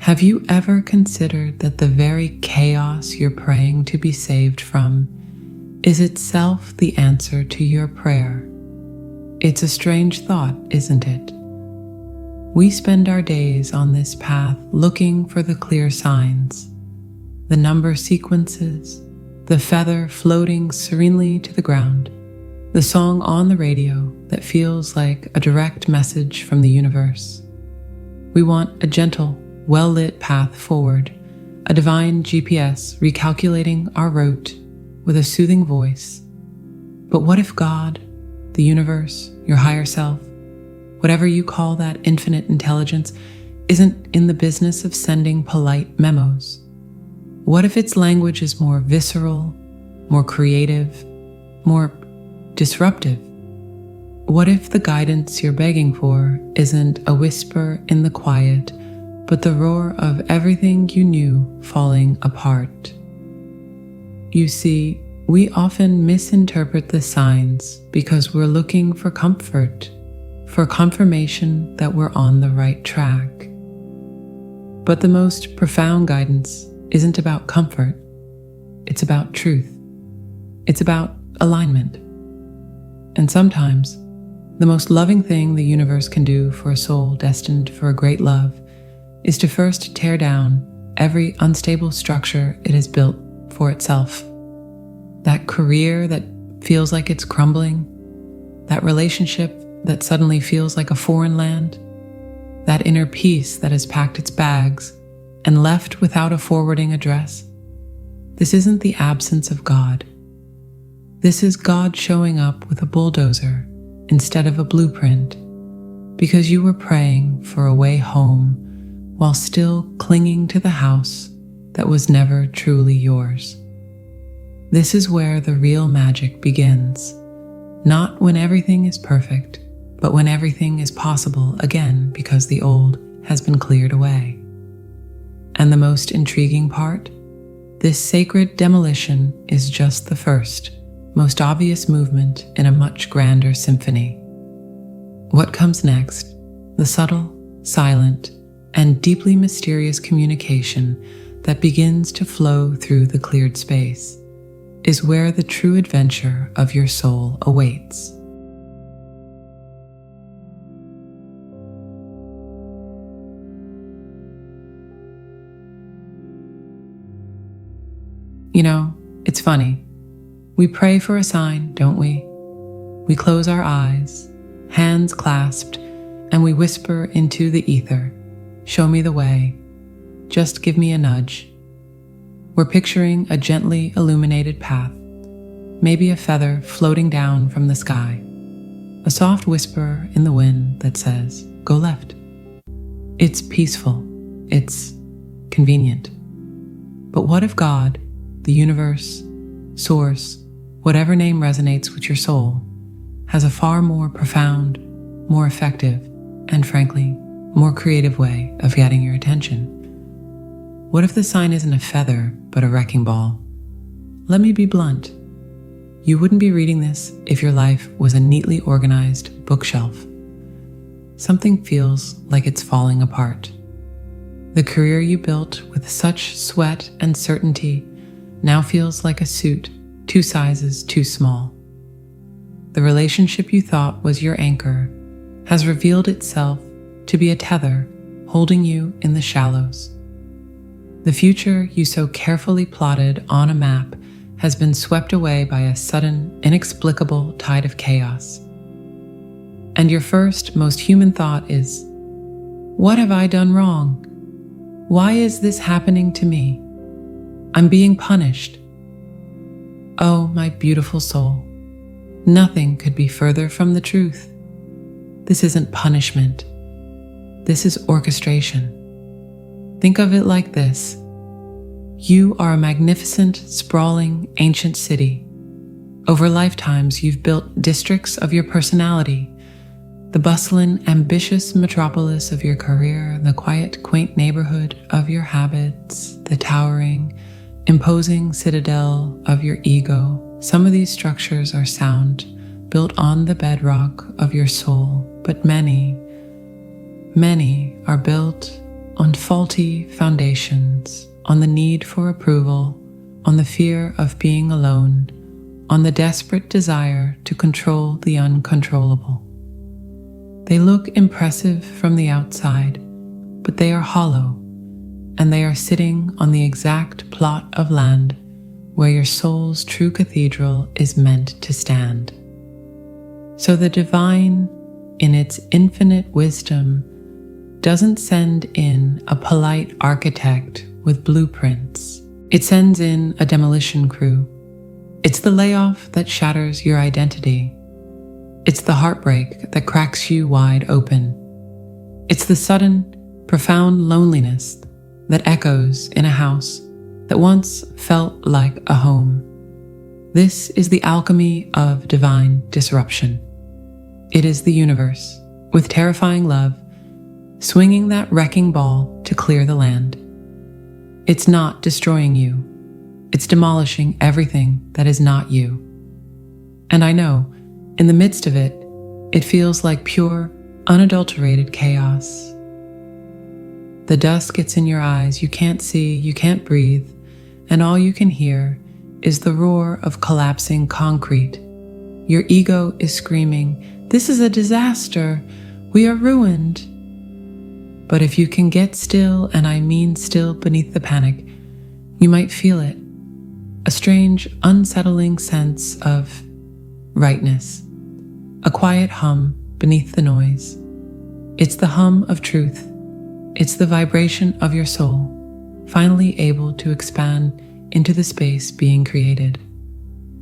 Have you ever considered that the very chaos you're praying to be saved from is itself the answer to your prayer? It's a strange thought, isn't it? We spend our days on this path looking for the clear signs, the number sequences, the feather floating serenely to the ground, the song on the radio that feels like a direct message from the universe. We want a gentle, well-lit path forward, a divine GPS recalculating our route with a soothing voice. But what if God, the universe, your higher self, whatever you call that infinite intelligence, isn't in the business of sending polite memos? What if its language is more visceral, more creative, more disruptive? What if the guidance you're begging for isn't a whisper in the quiet, but the roar of everything you knew falling apart? You see, we often misinterpret the signs because we're looking for comfort, for confirmation that we're on the right track. But the most profound guidance isn't about comfort. It's about truth. It's about alignment. And sometimes, the most loving thing the universe can do for a soul destined for a great love is to first tear down every unstable structure it has built for itself. That career that feels like it's crumbling, that relationship that suddenly feels like a foreign land, that inner peace that has packed its bags and left without a forwarding address. This isn't the absence of God. This is God showing up with a bulldozer instead of a blueprint, because you were praying for a way home while still clinging to the house that was never truly yours. This is where the real magic begins, not when everything is perfect, but when everything is possible again because the old has been cleared away. And the most intriguing part? This sacred demolition is just the first, most obvious movement in a much grander symphony. What comes next, the subtle, silent, and deeply mysterious communication that begins to flow through the cleared space, is where the true adventure of your soul awaits. You know, it's funny. We pray for a sign, don't we? We close our eyes, hands clasped, and we whisper into the ether, "Show me the way. Just give me a nudge." We're picturing a gently illuminated path, maybe a feather floating down from the sky, a soft whisper in the wind that says, "Go left." It's peaceful. It's convenient. But what if God, the universe, source, whatever name resonates with your soul, has a far more profound, more effective, and frankly, more creative way of getting your attention? What if the sign isn't a feather, but a wrecking ball? Let me be blunt. You wouldn't be reading this if your life was a neatly organized bookshelf. Something feels like it's falling apart. The career you built with such sweat and certainty now feels like a suit 2 sizes too small. The relationship you thought was your anchor has revealed itself to be a tether holding you in the shallows. The future you so carefully plotted on a map has been swept away by a sudden, inexplicable tide of chaos. And your first, most human thought is, "What have I done wrong? Why is this happening to me? I'm being punished." Oh, my beautiful soul, nothing could be further from the truth. This isn't punishment. This is orchestration. Think of it like this. You are a magnificent, sprawling, ancient city. Over lifetimes, you've built districts of your personality, the bustling, ambitious metropolis of your career, the quiet, quaint neighborhood of your habits, the towering, imposing citadel of your ego. Some of these structures are sound, built on the bedrock of your soul, but many are built on faulty foundations, on the need for approval, on the fear of being alone, on the desperate desire to control the uncontrollable. They look impressive from the outside, but they are hollow, and they are sitting on the exact plot of land where your soul's true cathedral is meant to stand. So the divine, in its infinite wisdom, doesn't send in a polite architect with blueprints. It sends in a demolition crew. It's the layoff that shatters your identity. It's the heartbreak that cracks you wide open. It's the sudden, profound loneliness that echoes in a house that once felt like a home. This is the alchemy of divine disruption. It is the universe, with terrifying love, swinging that wrecking ball to clear the land. It's not destroying you. It's demolishing everything that is not you. And I know, in the midst of it, it feels like pure, unadulterated chaos. The dust gets in your eyes, you can't see, you can't breathe, and all you can hear is the roar of collapsing concrete. Your ego is screaming, "This is a disaster, we are ruined." But if you can get still, and I mean still beneath the panic, you might feel it, a strange, unsettling sense of rightness, a quiet hum beneath the noise. It's the hum of truth. It's the vibration of your soul, finally able to expand into the space being created.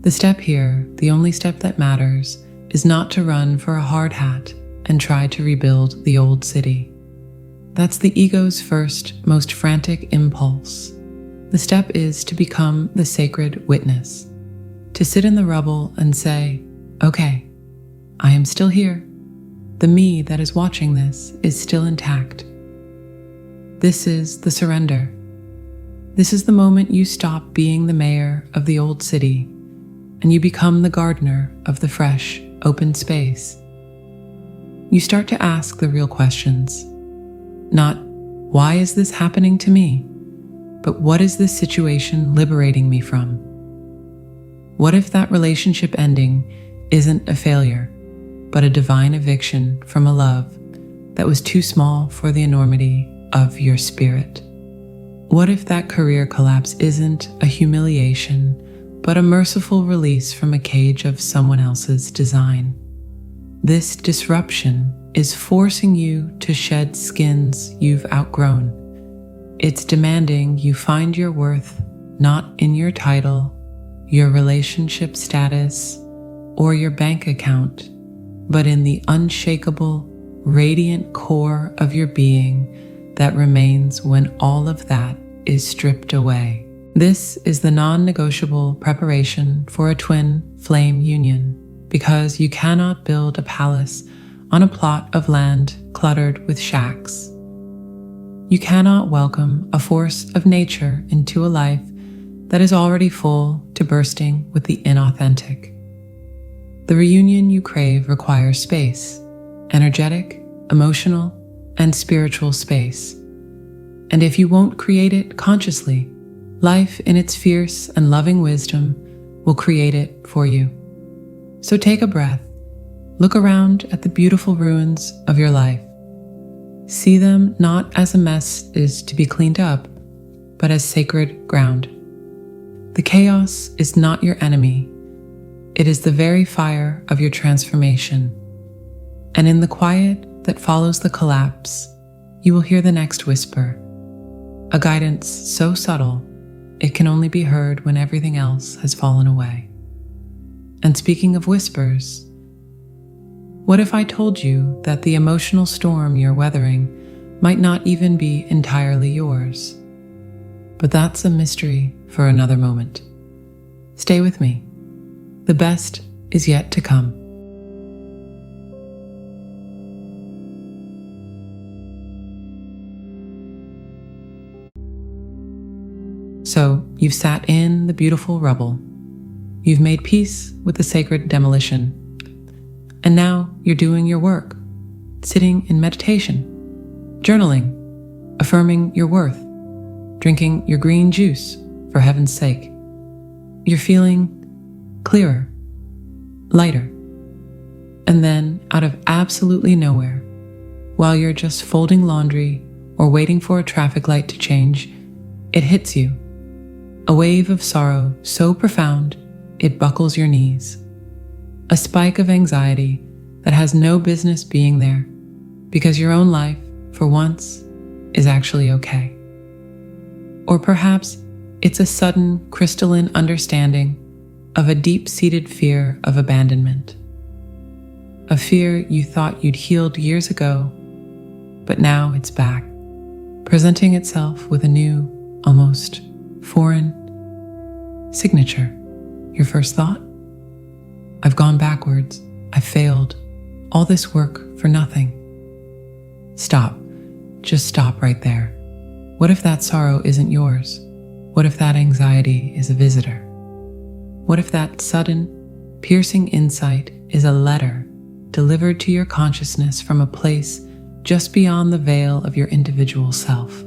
The step here, the only step that matters, is not to run for a hard hat and try to rebuild the old city. That's the ego's first, most frantic impulse. The step is to become the sacred witness, to sit in the rubble and say, "Okay, I am still here. The me that is watching this is still intact." This is the surrender. This is the moment you stop being the mayor of the old city and you become the gardener of the fresh, open space. You start to ask the real questions. Not, why is this happening to me? But what is this situation liberating me from? What if that relationship ending isn't a failure, but a divine eviction from a love that was too small for the enormity of your spirit? What if that career collapse isn't a humiliation, but a merciful release from a cage of someone else's design? This disruption is forcing you to shed skins you've outgrown. It's demanding you find your worth not in your title, your relationship status, or your bank account, but in the unshakable, radiant core of your being that remains when all of that is stripped away. This is the non-negotiable preparation for a twin flame union, because you cannot build a palace on a plot of land cluttered with shacks. You cannot welcome a force of nature into a life that is already full to bursting with the inauthentic. The reunion you crave requires space, energetic, emotional, and spiritual space. And if you won't create it consciously, life in its fierce and loving wisdom will create it for you. So take a breath. Look around at the beautiful ruins of your life. See them not as a mess is to be cleaned up, but as sacred ground. The chaos is not your enemy. It is the very fire of your transformation. And in the quiet that follows the collapse, you will hear the next whisper, a guidance so subtle it can only be heard when everything else has fallen away. And speaking of whispers, what if I told you that the emotional storm you're weathering might not even be entirely yours? But that's a mystery for another moment. Stay with me. The best is yet to come. So, you've sat in the beautiful rubble. You've made peace with the sacred demolition. And now you're doing your work, sitting in meditation, journaling, affirming your worth, drinking your green juice, for heaven's sake. You're feeling clearer, lighter. And then, out of absolutely nowhere, while you're just folding laundry or waiting for a traffic light to change, it hits you. A wave of sorrow so profound, it buckles your knees. A spike of anxiety that has no business being there, because your own life, for once, is actually okay. Or perhaps it's a sudden crystalline understanding of a deep-seated fear of abandonment. A fear you thought you'd healed years ago, but now it's back, presenting itself with a new, almost foreign signature. Your first thought? I've gone backwards. I've failed. All this work for nothing. Stop. Just stop right there. What if that sorrow isn't yours? What if that anxiety is a visitor? What if that sudden, piercing insight is a letter delivered to your consciousness from a place just beyond the veil of your individual self?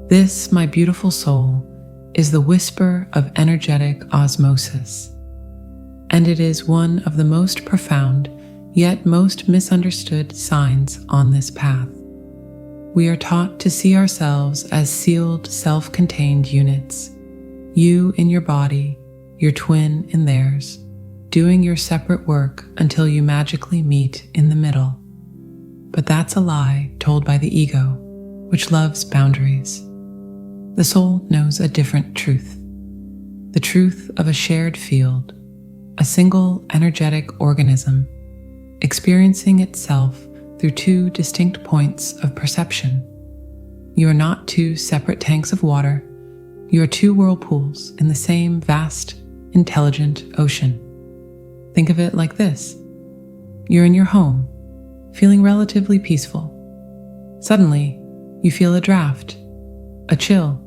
This, my beautiful soul, is the whisper of energetic osmosis, and it is one of the most profound yet most misunderstood signs on this path. We are taught to see ourselves as sealed, self-contained units, you in your body, your twin in theirs, doing your separate work until you magically meet in the middle. But that's a lie told by the ego, which loves boundaries. The soul knows a different truth, the truth of a shared field, a single energetic organism, experiencing itself through two distinct points of perception. You are not two separate tanks of water, you are two whirlpools in the same vast, intelligent ocean. Think of it like this. You're in your home, feeling relatively peaceful. Suddenly, you feel a draft, a chill.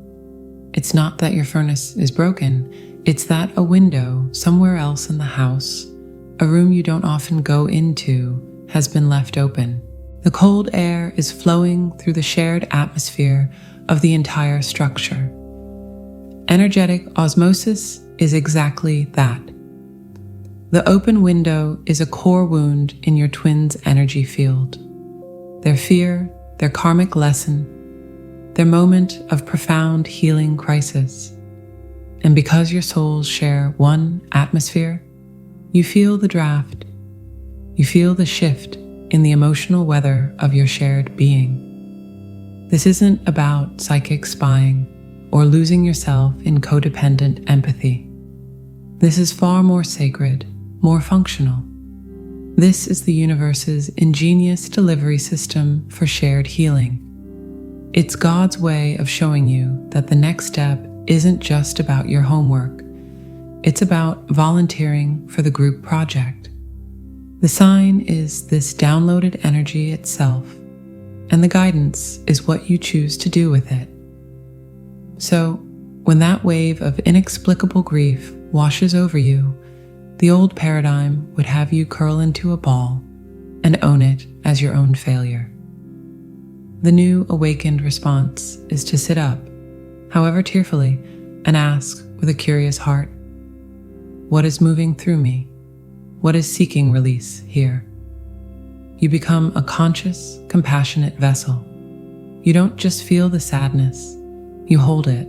It's not that your furnace is broken, it's that a window somewhere else in the house, a room you don't often go into, has been left open. The cold air is flowing through the shared atmosphere of the entire structure. Energetic osmosis is exactly that. The open window is a core wound in your twin's energy field. Their fear, their karmic lesson, their moment of profound healing crisis. And because your souls share one atmosphere, you feel the draft. You feel the shift in the emotional weather of your shared being. This isn't about psychic spying or losing yourself in codependent empathy. This is far more sacred, more functional. This is the universe's ingenious delivery system for shared healing. It's God's way of showing you that the next step isn't just about your homework. It's about volunteering for the group project. The sign is this downloaded energy itself, and the guidance is what you choose to do with it. So, when that wave of inexplicable grief washes over you, the old paradigm would have you curl into a ball and own it as your own failure. The new awakened response is to sit up, however tearfully, and ask with a curious heart, what is moving through me? What is seeking release here? You become a conscious, compassionate vessel. You don't just feel the sadness, you hold it.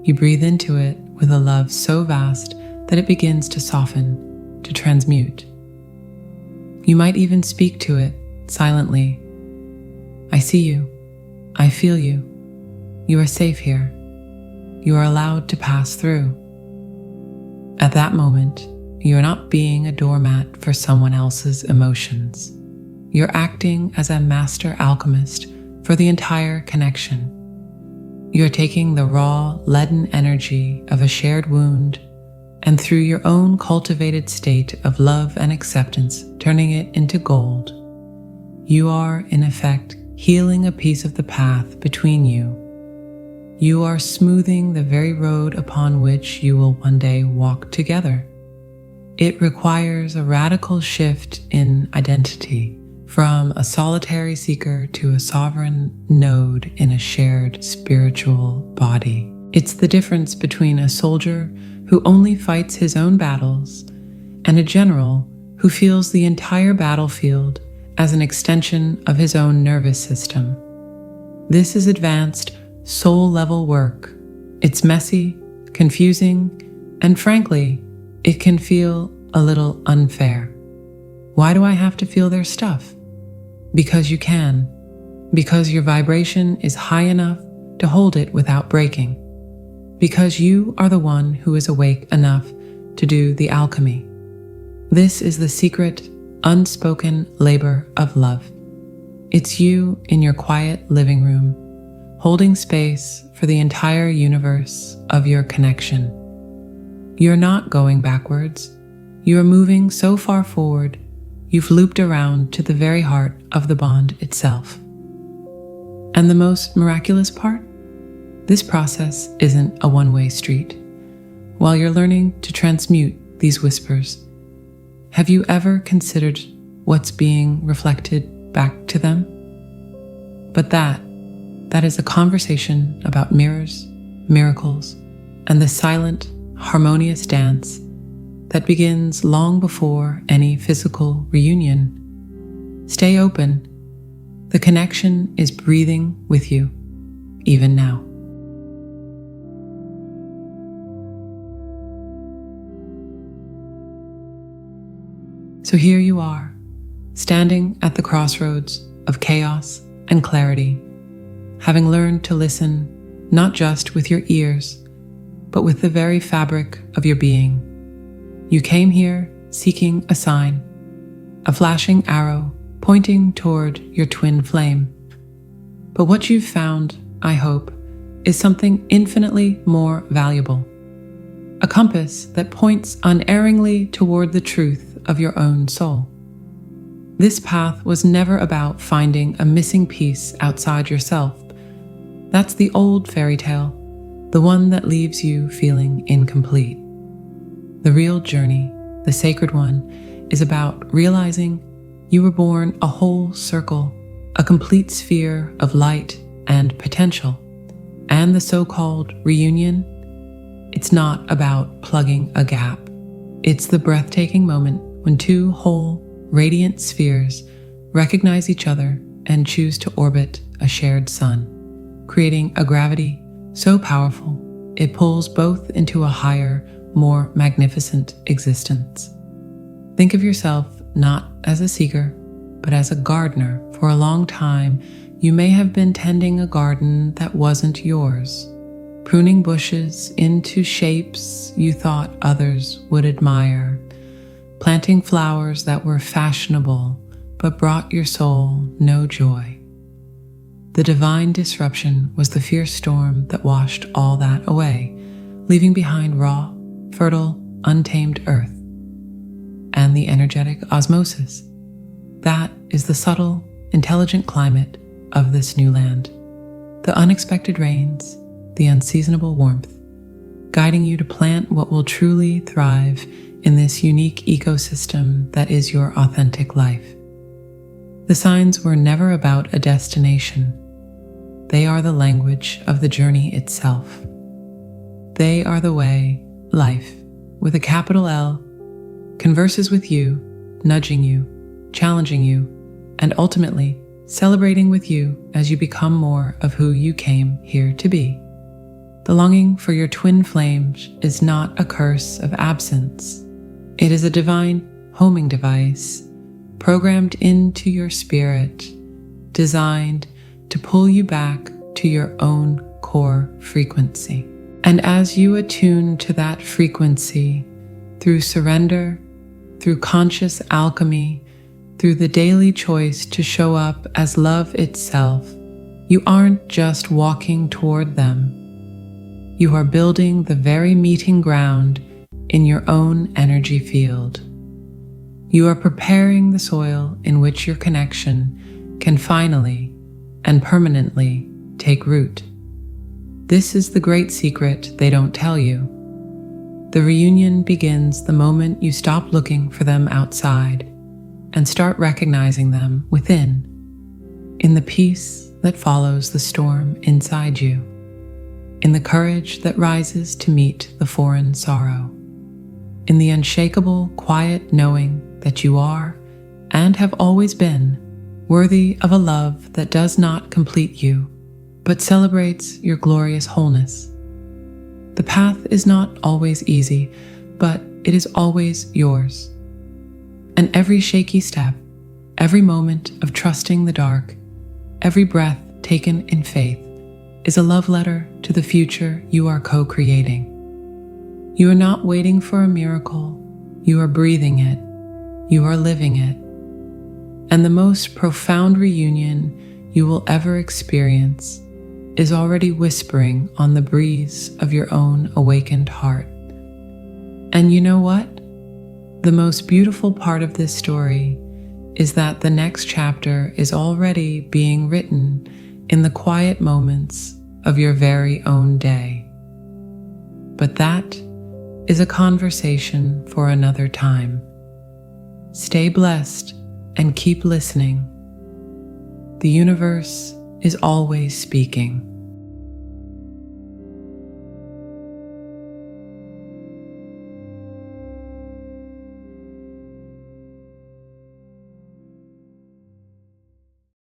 You breathe into it with a love so vast that it begins to soften, to transmute. You might even speak to it silently. I see you. I feel you. You are safe here. You are allowed to pass through. At that moment, you are not being a doormat for someone else's emotions. You're acting as a master alchemist for the entire connection. You're taking the raw, leaden energy of a shared wound and through your own cultivated state of love and acceptance, turning it into gold. You are, in effect, healing a piece of the path between you. You are smoothing the very road upon which you will one day walk together. It requires a radical shift in identity from a solitary seeker to a sovereign node in a shared spiritual body. It's the difference between a soldier who only fights his own battles and a general who feels the entire battlefield as an extension of his own nervous system. This is advanced soul-level work. It's messy, confusing, and frankly, it can feel a little unfair. Why do I have to feel their stuff? Because you can. Because your vibration is high enough to hold it without breaking. Because you are the one who is awake enough to do the alchemy. This is the secret, unspoken labor of love. It's you in your quiet living room, holding space for the entire universe of your connection. You're not going backwards. You are moving so far forward, you've looped around to the very heart of the bond itself. And the most miraculous part? This process isn't a one-way street. While you're learning to transmute these whispers, have you ever considered what's being reflected back to them? But that is a conversation about mirrors, miracles, and the silent, harmonious dance that begins long before any physical reunion. Stay open. The connection is breathing with you, even now. So here you are, standing at the crossroads of chaos and clarity, having learned to listen not just with your ears, but with the very fabric of your being. You came here seeking a sign, a flashing arrow pointing toward your twin flame. But what you've found, I hope, is something infinitely more valuable. A compass that points unerringly toward the truth of your own soul. This path was never about finding a missing piece outside yourself. That's the old fairy tale, the one that leaves you feeling incomplete. The real journey, the sacred one, is about realizing you were born a whole circle, a complete sphere of light and potential. And the so-called reunion, it's not about plugging a gap. It's the breathtaking moment when two whole, radiant spheres recognize each other and choose to orbit a shared sun, creating a gravity so powerful it pulls both into a higher, more magnificent existence. Think of yourself not as a seeker, but as a gardener. For a long time, you may have been tending a garden that wasn't yours, pruning bushes into shapes you thought others would admire, planting flowers that were fashionable but brought your soul no joy. The divine disruption was the fierce storm that washed all that away, leaving behind raw, fertile, untamed earth. And the energetic osmosis. That is the subtle, intelligent climate of this new land. The unexpected rains, the unseasonable warmth, guiding you to plant what will truly thrive in this unique ecosystem that is your authentic life. The signs were never about a destination. They are the language of the journey itself. They are the way life, with a capital L, converses with you, nudging you, challenging you, and ultimately celebrating with you as you become more of who you came here to be. The longing for your twin flames is not a curse of absence. It is a divine homing device programmed into your spirit, designed to pull you back to your own core frequency. And as you attune to that frequency through surrender, through conscious alchemy, through the daily choice to show up as love itself, you aren't just walking toward them. You are building the very meeting ground in your own energy field. You are preparing the soil in which your connection can finally and permanently take root. This is the great secret they don't tell you. The reunion begins the moment you stop looking for them outside and start recognizing them within, in the peace that follows the storm inside you, in the courage that rises to meet the foreign sorrow, in the unshakable, quiet knowing that you are, and have always been, worthy of a love that does not complete you, but celebrates your glorious wholeness. The path is not always easy, but it is always yours. And every shaky step, every moment of trusting the dark, every breath taken in faith, is a love letter to the future you are co-creating. You are not waiting for a miracle, you are breathing it, you are living it. And the most profound reunion you will ever experience is already whispering on the breeze of your own awakened heart. And you know what? The most beautiful part of this story is that the next chapter is already being written in the quiet moments of your very own day. But that is a conversation for another time. Stay blessed and keep listening. The universe is always speaking.